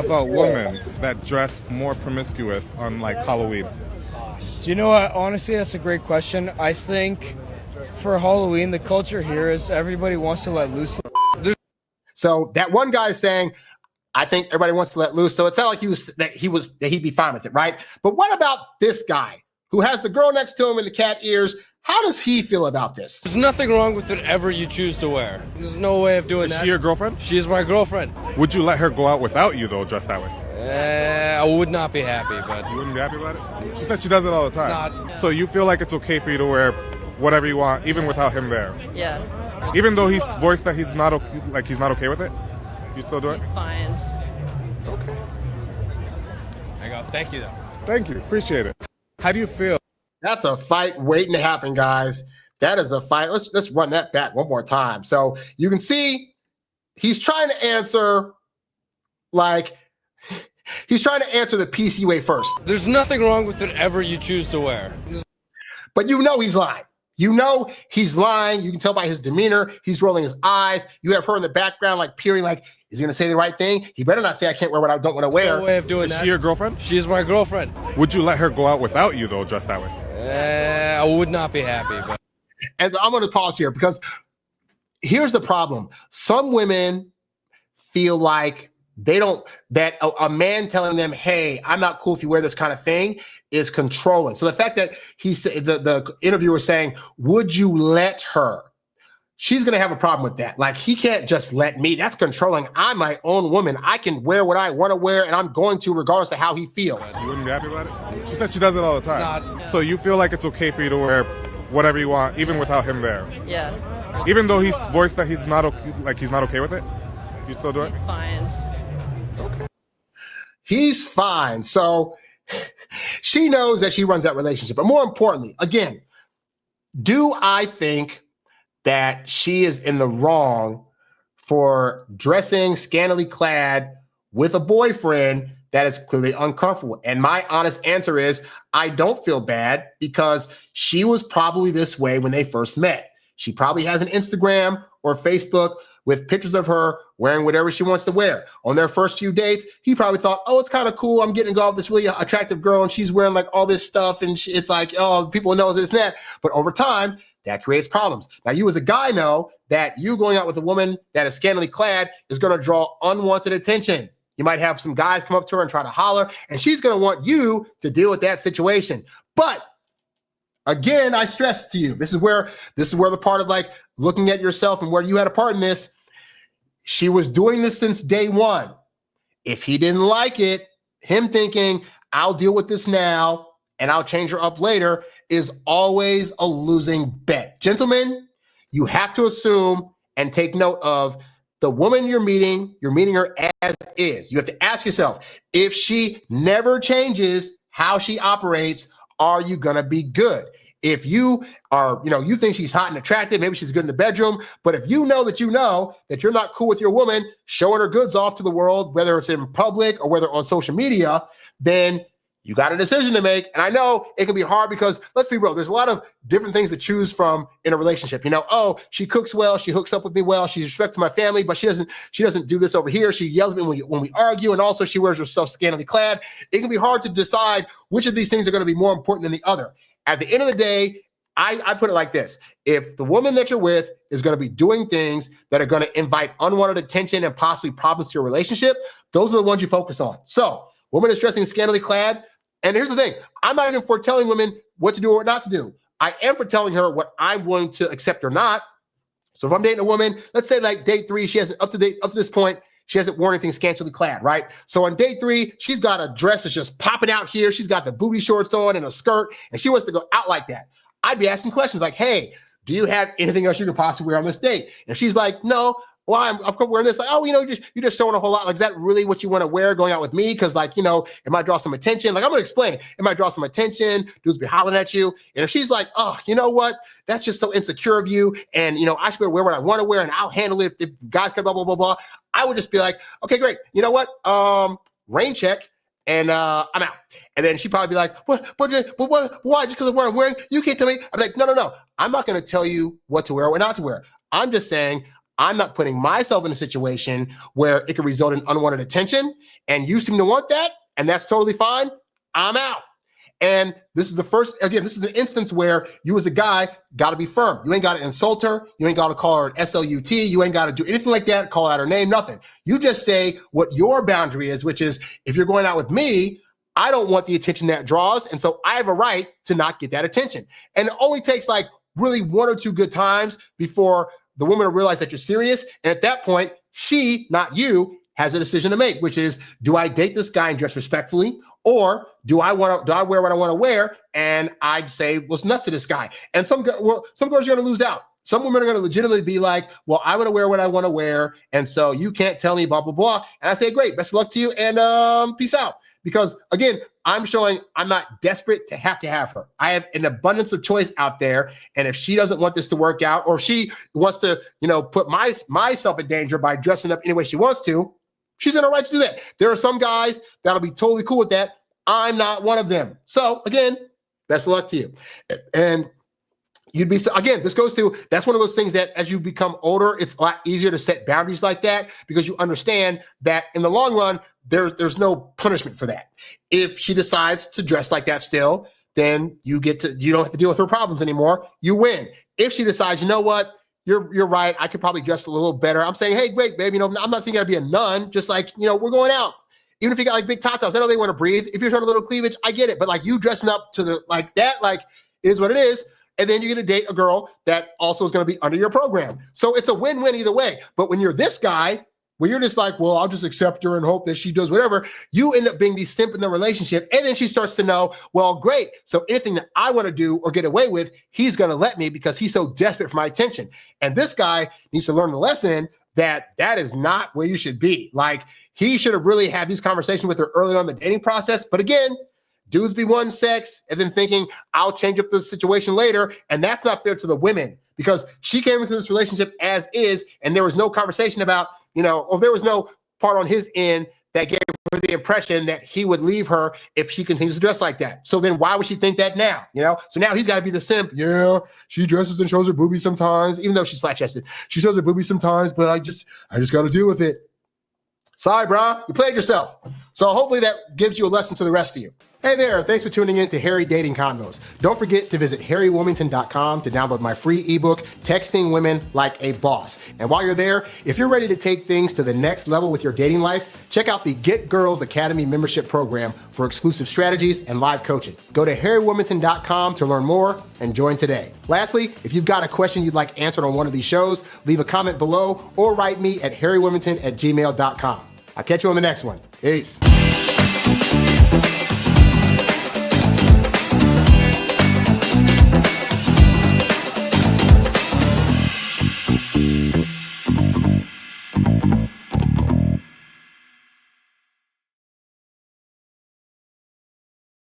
about women that dress more promiscuous on like Halloween? Do you know what? Honestly, that's a great question. I think for Halloween, the culture here is everybody wants to let loose. So that one guy is saying, I think everybody wants to let loose. So it sounded like he'd be fine with it, right? But what about this guy who has the girl next to him in the cat ears? How does he feel about this? There's nothing wrong with whatever you choose to wear. There's no way of doing that. Is she your girlfriend? She's my girlfriend. Would you let her go out without you, though, dressed that way? I would not be happy, but... You wouldn't be happy about it? She said she does it all the time. Not... So you feel like it's okay for you to wear whatever you want, even without him there? Yeah. Even though he's voiced that he's not okay with it? You still do it? He's fine. Okay. I go, thank you, though. Thank you. Appreciate it. How do you feel? That's a fight waiting to happen, guys. That is a fight. Let's run that back one more time. So you can see he's trying to answer the PC way first. There's nothing wrong with whatever you choose to wear. But you know he's lying. You know he's lying. You can tell by his demeanor. He's rolling his eyes. You have her in the background, like peering, like, is he going to say the right thing? He better not say I can't wear what I don't want to wear. No way of doing that. Is she your girlfriend? She's my girlfriend. Would you let her go out without you, though, dressed that way? I would not be happy, but... And I'm going to pause here because here's the problem. Some women feel like that a man telling them, hey, I'm not cool if you wear this kind of thing is controlling. So the fact that the interviewer is saying, would you let her? She's going to have a problem with that. Like, he can't just let me. That's controlling. I'm my own woman. I can wear what I want to wear, and I'm going to regardless of how he feels. You wouldn't be happy about it? She said she does it all the time. Not... So you feel like it's okay for you to wear whatever you want, even without him there? Yeah. Even though he's voiced that he's not okay with it? You still do it? He's fine. Okay. He's fine. So she knows that she runs that relationship. But more importantly, again, do I think that she is in the wrong for dressing scantily clad with a boyfriend that is clearly uncomfortable? And my honest answer is, I don't feel bad because she was probably this way when they first met. She probably has an Instagram or Facebook with pictures of her wearing whatever she wants to wear. On their first few dates, he probably thought, oh, it's kind of cool. I'm getting to go with this really attractive girl and she's wearing like all this stuff. And it's like, oh, people know this and that. But over time, that creates problems. Now, you as a guy know that you going out with a woman that is scantily clad is going to draw unwanted attention. You might have some guys come up to her and try to holler, and she's going to want you to deal with that situation. But again, I stress to you, this is where the part of like looking at yourself and where you had a part in this. She was doing this since day one. If he didn't like it, him thinking, I'll deal with this now and I'll change her up later, is always a losing bet. Gentlemen, you have to assume and take note of the woman you're meeting her as is. You have to ask yourself, if she never changes how she operates, are you going to be good? If you are, you think she's hot and attractive, maybe she's good in the bedroom, but if you know that you're not cool with your woman showing her goods off to the world, whether it's in public or whether on social media, then you got a decision to make. And I know it can be hard because, let's be real, there's a lot of different things to choose from in a relationship. Oh, she cooks well, she hooks up with me well, she's respectful to my family, but she doesn't do this over here. She yells at me when we argue, and also she wears herself scantily clad. It can be hard to decide which of these things are going to be more important than the other. At the end of the day, I put it like this. If the woman that you're with is going to be doing things that are going to invite unwanted attention and possibly problems to your relationship, those are the ones you focus on. So, woman is dressing scantily clad. And here's the thing. I'm not even for telling women what to do or not to do. I am for telling her what I'm willing to accept or not. So if I'm dating a woman, let's say like date 3, she hasn't up to this point, she hasn't worn anything scantily clad, right? So on day 3, she's got a dress that's just popping out here. She's got the booty shorts on and a skirt, and she wants to go out like that. I'd be asking questions like, hey, do you have anything else you could possibly wear on this date? And she's like, no. Well, I'm wearing this. Like, oh, you're just showing a whole lot. Like, is that really what you want to wear going out with me? Because, like, it might draw some attention. Like, I'm going to explain. It might draw some attention. Dudes be hollering at you. And if she's like, oh, you know what? That's just so insecure of you. And, I should wear what I want to wear, and I'll handle it if guys can blah, blah, blah, blah. I would just be like, okay, great. You know what? Rain check. And I'm out. And then she'd probably be like, what, why? Just because of what I'm wearing? You can't tell me. I'm like, no. I'm not going to tell you what to wear or what not to wear. I'm just saying, I'm not putting myself in a situation where it could result in unwanted attention, and you seem to want that, and that's totally fine. I'm out. And this is this is an instance where you as a guy got to be firm. You ain't got to insult her. You ain't got to call her an SLUT. You ain't got to do anything like that, call out her name, nothing. You just say what your boundary is, which is, if you're going out with me, I don't want the attention that draws. And so I have a right to not get that attention. And it only takes like really one or two good times before the woman will realize that you're serious. And at that point, she, not you, has a decision to make, which is, do I date this guy and dress respectfully? Or do I wear what I want to wear? And I'd say, what's nuts to this guy? And some girls are going to lose out. Some women are going to legitimately be like, well, I want to wear what I want to wear. And so you can't tell me blah, blah, blah. And I say, great, best of luck to you. And peace out. Because again, I'm showing I'm not desperate to have her. I have an abundance of choice out there. And if she doesn't want this to work out, or she wants to, put myself in danger by dressing up any way she wants to, she's in her right to do that. There are some guys that'll be totally cool with that. I'm not one of them. So again, best of luck to you. And this goes to, that's one of those things that as you become older, it's a lot easier to set boundaries like that, because you understand that in the long run, there's no punishment for that. If she decides to dress like that still, then you don't have to deal with her problems anymore. You win. If she decides, you know what, you're right, I could probably dress a little better, I'm saying, hey, great, babe. I'm not saying you gotta be a nun, just like, we're going out. Even if you got like big tatas, I know they want to breathe. If you're showing a little cleavage, I get it. But like you dressing up to like that, like it is what it is. And then you're going to date a girl that also is going to be under your program. So it's a win-win either way. But when you're this guy, where you're just like, well, I'll just accept her and hope that she does whatever, you end up being the simp in the relationship. And then she starts to know, well, great. So anything that I want to do or get away with, he's going to let me because he's so desperate for my attention. And this guy needs to learn the lesson that is not where you should be. Like, he should have really had these conversations with her early on in the dating process. But again, dudes be wanting sex and then thinking, I'll change up the situation later. And that's not fair to the women, because she came into this relationship as is, and there was no conversation about, or there was no part on his end that gave her the impression that he would leave her if she continues to dress like that. So then why would she think that now? So now he's got to be the simp. Yeah, she dresses and shows her boobies sometimes, even though she's flat-chested. She shows her boobies sometimes, but I just got to deal with it. Sorry, bro, you played yourself. So hopefully that gives you a lesson to the rest of you. Hey there, thanks for tuning in to Harry Dating Convos. Don't forget to visit HarryWilmington.com to download my free ebook, Texting Women Like a Boss. And while you're there, if you're ready to take things to the next level with your dating life, check out the Get Girls Academy membership program for exclusive strategies and live coaching. Go to HarryWilmington.com to learn more and join today. Lastly, if you've got a question you'd like answered on one of these shows, leave a comment below or write me at HarryWilmington@gmail.com. I'll catch you on the next one. Peace.